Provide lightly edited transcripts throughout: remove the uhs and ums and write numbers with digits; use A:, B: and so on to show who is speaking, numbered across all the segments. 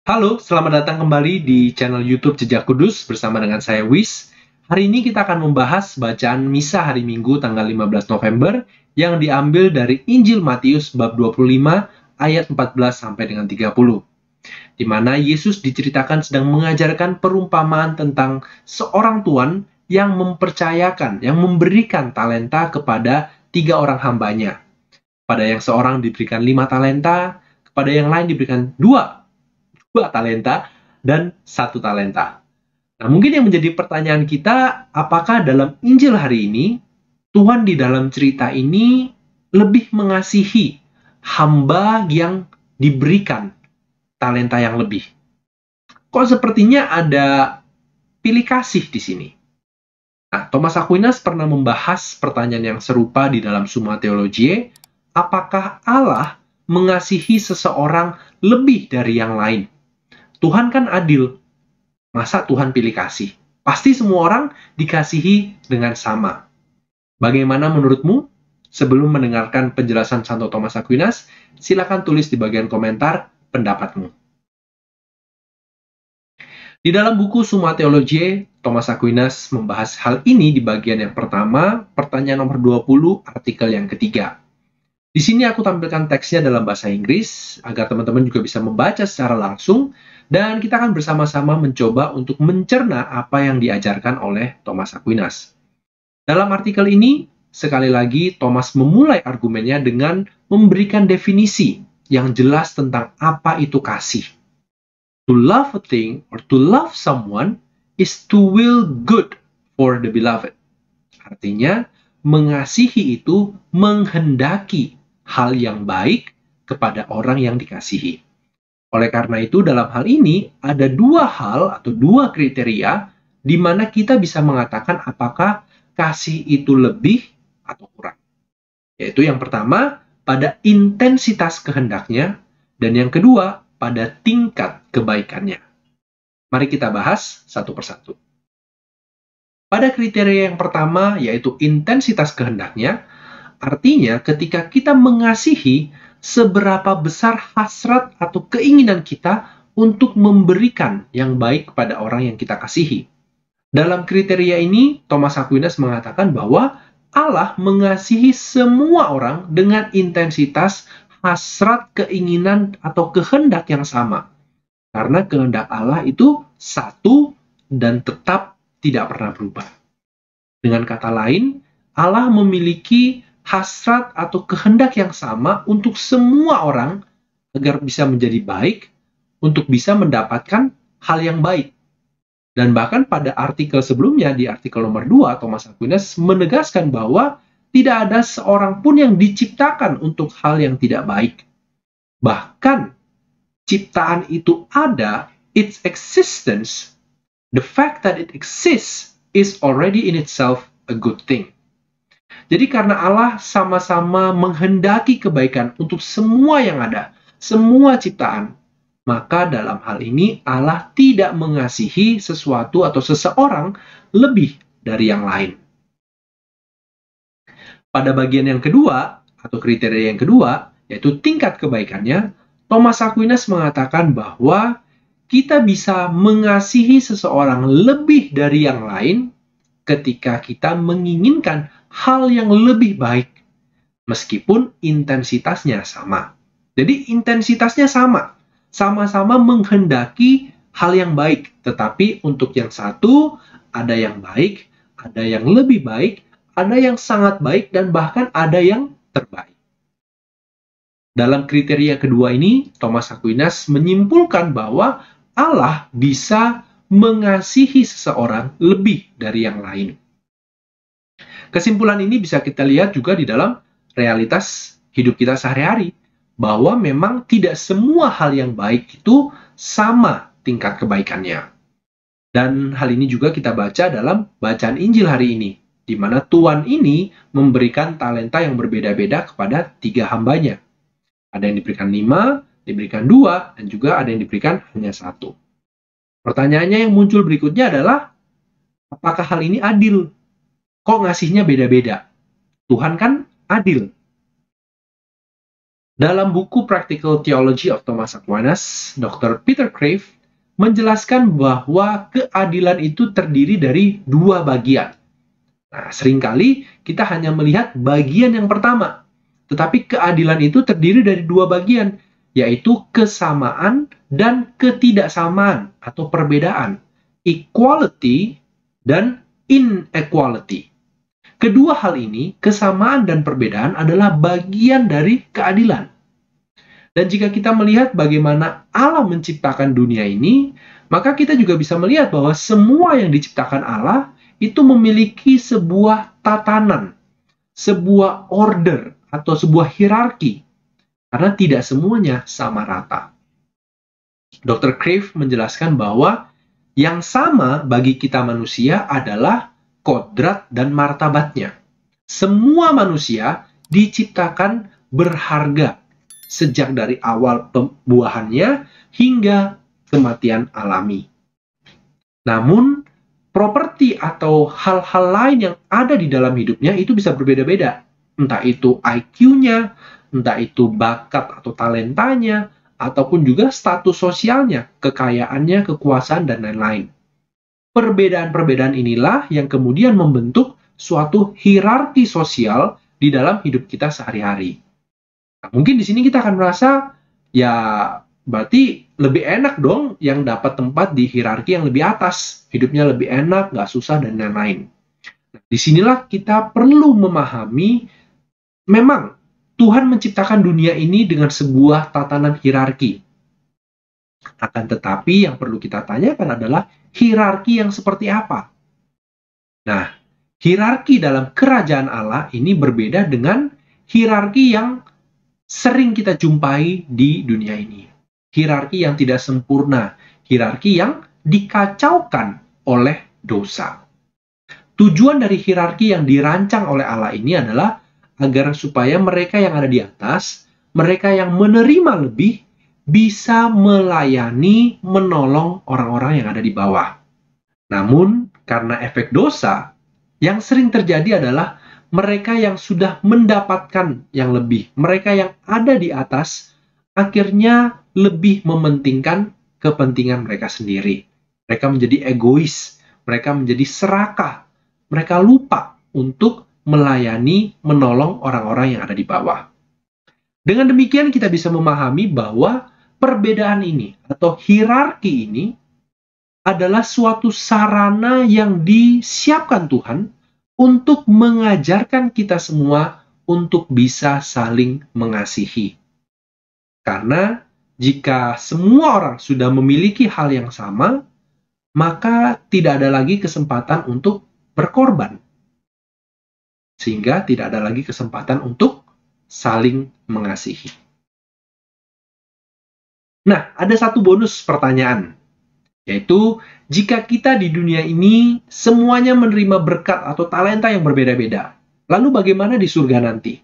A: Halo, selamat datang kembali di channel YouTube Jejak Kudus bersama dengan saya Wis. Hari ini kita akan membahas bacaan Misa hari Minggu tanggal 15 November yang diambil dari Injil Matius bab 25 ayat 14 sampai dengan 30. Di mana Yesus diceritakan sedang mengajarkan perumpamaan tentang seorang tuan yang mempercayakan, yang memberikan talenta kepada 3 orang hambanya. Pada yang seorang diberikan 5 talenta, kepada yang lain diberikan dua talenta dan 1 talenta. Nah, mungkin yang menjadi pertanyaan kita, apakah dalam Injil hari ini, Tuhan di dalam cerita ini lebih mengasihi hamba yang diberikan talenta yang lebih? Kok sepertinya ada pilih kasih di sini? Nah, Thomas Aquinas pernah membahas pertanyaan yang serupa di dalam Summa Theologiae, apakah Allah mengasihi seseorang lebih dari yang lain? Tuhan kan adil. Masa Tuhan pilih kasih? Pasti semua orang dikasihi dengan sama. Bagaimana menurutmu? Sebelum mendengarkan penjelasan Santo Thomas Aquinas, silakan tulis di bagian komentar pendapatmu. Di dalam buku Summa Theologiae, Thomas Aquinas membahas hal ini di bagian yang pertama, pertanyaan nomor 20, artikel yang ketiga. Di sini aku tampilkan teksnya dalam bahasa Inggris, agar teman-teman juga bisa membaca secara langsung, dan kita akan bersama-sama mencoba untuk mencerna apa yang diajarkan oleh Thomas Aquinas. Dalam artikel ini, sekali lagi Thomas memulai argumennya dengan memberikan definisi yang jelas tentang apa itu kasih. To love a thing or to love someone is to will good for the beloved. Artinya, mengasihi itu menghendaki hal yang baik kepada orang yang dikasihi. Oleh karena itu, dalam hal ini ada 2 hal atau 2 kriteria di mana kita bisa mengatakan apakah kasih itu lebih atau kurang. Yaitu yang pertama, pada intensitas kehendaknya, dan yang kedua, pada tingkat kebaikannya. Mari kita bahas satu persatu. Pada kriteria yang pertama, yaitu intensitas kehendaknya, artinya ketika kita mengasihi, seberapa besar hasrat atau keinginan kita untuk memberikan yang baik kepada orang yang kita kasihi. Dalam kriteria ini, Thomas Aquinas mengatakan bahwa Allah mengasihi semua orang dengan intensitas hasrat keinginan atau kehendak yang sama. Karena kehendak Allah itu satu dan tetap tidak pernah berubah. Dengan kata lain, Allah memiliki hasrat atau kehendak yang sama untuk semua orang agar bisa menjadi baik, untuk bisa mendapatkan hal yang baik. Dan bahkan pada artikel sebelumnya, di artikel nomor 2, Thomas Aquinas menegaskan bahwa tidak ada seorang pun yang diciptakan untuk hal yang tidak baik. Bahkan, ciptaan itu ada, its existence, the fact that it exists, is already in itself a good thing. Jadi karena Allah sama-sama menghendaki kebaikan untuk semua yang ada, semua ciptaan, maka dalam hal ini Allah tidak mengasihi sesuatu atau seseorang lebih dari yang lain. Pada bagian yang kedua, atau kriteria yang kedua, yaitu tingkat kebaikannya, Thomas Aquinas mengatakan bahwa kita bisa mengasihi seseorang lebih dari yang lain ketika kita menginginkan hal yang lebih baik, meskipun intensitasnya sama. Jadi intensitasnya sama, sama-sama menghendaki hal yang baik, tetapi untuk yang satu ada yang baik, ada yang lebih baik, ada yang sangat baik, dan bahkan ada yang terbaik. Dalam kriteria kedua ini, Thomas Aquinas menyimpulkan bahwa Allah bisa mengasihi seseorang lebih dari yang lain. Kesimpulan ini bisa kita lihat juga di dalam realitas hidup kita sehari-hari, bahwa memang tidak semua hal yang baik itu sama tingkat kebaikannya. Dan hal ini juga kita baca dalam bacaan Injil hari ini, di mana Tuan ini memberikan talenta yang berbeda-beda kepada 3 hambanya. Ada yang diberikan 5, diberikan 2, dan juga ada yang diberikan hanya 1. Pertanyaannya yang muncul berikutnya adalah, apakah hal ini adil? Kok ngasihnya beda-beda? Tuhan kan adil. Dalam buku Practical Theology of Thomas Aquinas, Dr. Peter Crave menjelaskan bahwa keadilan itu terdiri dari dua bagian. Nah, seringkali kita hanya melihat bagian yang pertama, tetapi keadilan itu terdiri dari dua bagian, yaitu kesamaan dan ketidaksamaan atau perbedaan, equality dan inequality. Kedua hal ini, kesamaan dan perbedaan, adalah bagian dari keadilan. Dan jika kita melihat bagaimana Allah menciptakan dunia ini, maka kita juga bisa melihat bahwa semua yang diciptakan Allah itu memiliki sebuah tatanan, sebuah order, atau sebuah hierarki, karena tidak semuanya sama rata. Dr. Crave menjelaskan bahwa yang sama bagi kita manusia adalah kodrat dan martabatnya. Semua manusia diciptakan berharga sejak dari awal pembuahannya hingga kematian alami. Namun, properti atau hal-hal lain yang ada di dalam hidupnya itu bisa berbeda-beda. Entah itu IQ-nya, entah itu bakat atau talentanya, ataupun juga status sosialnya, kekayaannya, kekuasaan, dan lain-lain. Perbedaan-perbedaan inilah yang kemudian membentuk suatu hierarki sosial di dalam hidup kita sehari-hari. Nah, mungkin di sini kita akan merasa, ya berarti lebih enak dong yang dapat tempat di hierarki yang lebih atas. Hidupnya lebih enak, nggak susah, dan lain-lain. Nah, disinilah kita perlu memahami, memang Tuhan menciptakan dunia ini dengan sebuah tatanan hierarki. Akan tetapi yang perlu kita tanyakan adalah hierarki yang seperti apa? Nah, hierarki dalam kerajaan Allah ini berbeda dengan hierarki yang sering kita jumpai di dunia ini. Hierarki yang tidak sempurna, hierarki yang dikacaukan oleh dosa. Tujuan dari hierarki yang dirancang oleh Allah ini adalah agar supaya mereka yang ada di atas, mereka yang menerima lebih, bisa melayani, menolong orang-orang yang ada di bawah. Namun, karena efek dosa, yang sering terjadi adalah mereka yang sudah mendapatkan yang lebih, mereka yang ada di atas, akhirnya lebih mementingkan kepentingan mereka sendiri. Mereka menjadi egois, mereka menjadi serakah, mereka lupa untuk melayani, menolong orang-orang yang ada di bawah. Dengan demikian kita bisa memahami bahwa perbedaan ini atau hierarki ini adalah suatu sarana yang disiapkan Tuhan untuk mengajarkan kita semua untuk bisa saling mengasihi. Karena jika semua orang sudah memiliki hal yang sama, maka tidak ada lagi kesempatan untuk berkorban. Sehingga tidak ada lagi kesempatan untuk saling mengasihi. Nah, ada satu bonus pertanyaan, yaitu jika kita di dunia ini semuanya menerima berkat atau talenta yang berbeda-beda, lalu bagaimana di surga nanti?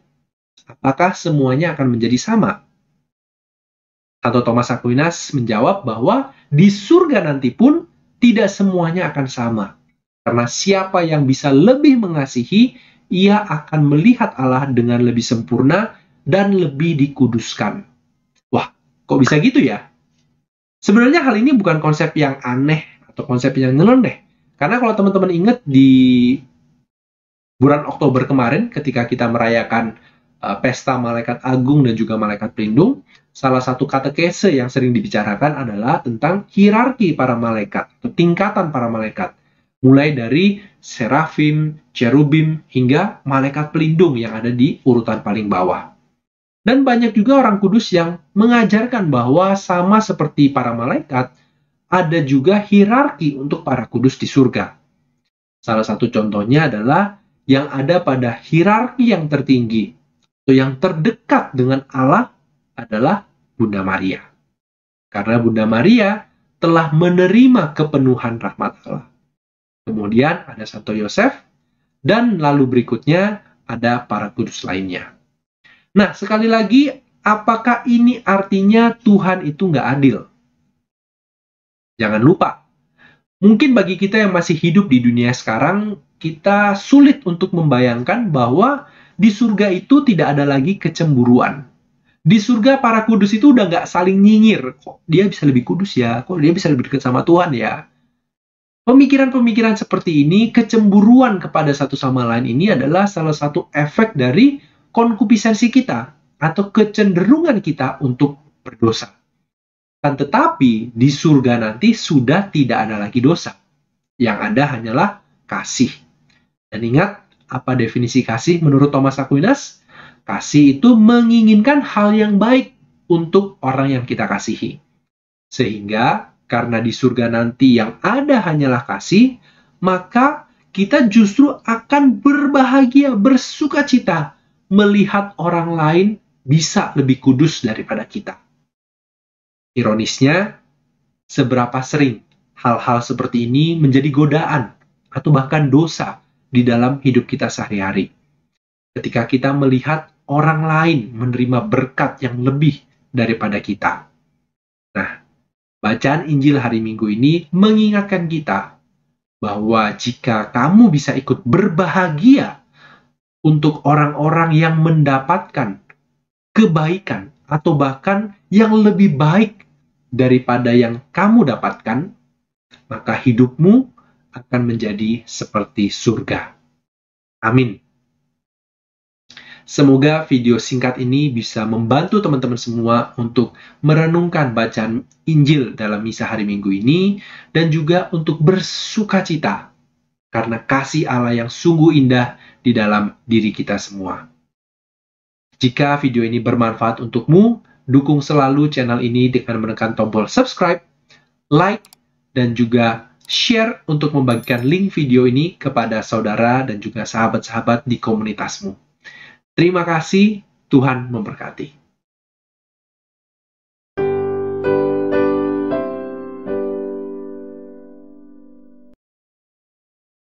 A: Apakah semuanya akan menjadi sama? Atau Thomas Aquinas menjawab bahwa di surga nanti pun tidak semuanya akan sama. Karena siapa yang bisa lebih mengasihi, ia akan melihat Allah dengan lebih sempurna dan lebih dikuduskan. Wah, kok bisa gitu ya? Sebenarnya hal ini bukan konsep yang aneh atau konsep yang nyeleneh. Karena kalau teman-teman ingat di bulan Oktober kemarin ketika kita merayakan pesta Malaikat Agung dan juga Malaikat Pelindung, salah satu katekese yang sering dibicarakan adalah tentang hierarki para malaikat atau tingkatan para malaikat. Mulai dari serafim, cherubim, hingga malaikat pelindung yang ada di urutan paling bawah. Dan banyak juga orang kudus yang mengajarkan bahwa sama seperti para malaikat, ada juga hierarki untuk para kudus di surga. Salah satu contohnya adalah yang ada pada hierarki yang tertinggi, atau yang terdekat dengan Allah adalah Bunda Maria. Karena Bunda Maria telah menerima kepenuhan rahmat Allah. Kemudian ada Santo Yosef, dan lalu berikutnya ada para kudus lainnya. Nah, sekali lagi, apakah ini artinya Tuhan itu nggak adil? Jangan lupa, mungkin bagi kita yang masih hidup di dunia sekarang, kita sulit untuk membayangkan bahwa di surga itu tidak ada lagi kecemburuan. Di surga para kudus itu udah nggak saling nyinyir. Kok dia bisa lebih kudus ya? Kok dia bisa lebih dekat sama Tuhan ya? Pemikiran-pemikiran seperti ini, kecemburuan kepada satu sama lain ini adalah salah satu efek dari konkupisенsi kita atau kecenderungan kita untuk berdosa. Kan tetapi di surga nanti sudah tidak ada lagi dosa. Yang ada hanyalah kasih. Dan ingat, apa definisi kasih menurut Thomas Aquinas? Kasih itu menginginkan hal yang baik untuk orang yang kita kasihi. Sehingga karena di surga nanti yang ada hanyalah kasih, maka kita justru akan berbahagia, bersuka cita melihat orang lain bisa lebih kudus daripada kita. Ironisnya, seberapa sering hal-hal seperti ini menjadi godaan atau bahkan dosa di dalam hidup kita sehari-hari. Ketika kita melihat orang lain menerima berkat yang lebih daripada kita. Nah, bacaan Injil hari Minggu ini mengingatkan kita bahwa jika kamu bisa ikut berbahagia untuk orang-orang yang mendapatkan kebaikan atau bahkan yang lebih baik daripada yang kamu dapatkan, maka hidupmu akan menjadi seperti surga. Amin. Semoga video singkat ini bisa membantu teman-teman semua untuk merenungkan bacaan Injil dalam misa hari Minggu ini dan juga untuk bersukacita karena kasih Allah yang sungguh indah di dalam diri kita semua. Jika video ini bermanfaat untukmu, dukung selalu channel ini dengan menekan tombol subscribe, like, dan juga share untuk membagikan link video ini kepada saudara dan juga sahabat-sahabat di komunitasmu. Terima kasih, Tuhan memberkati.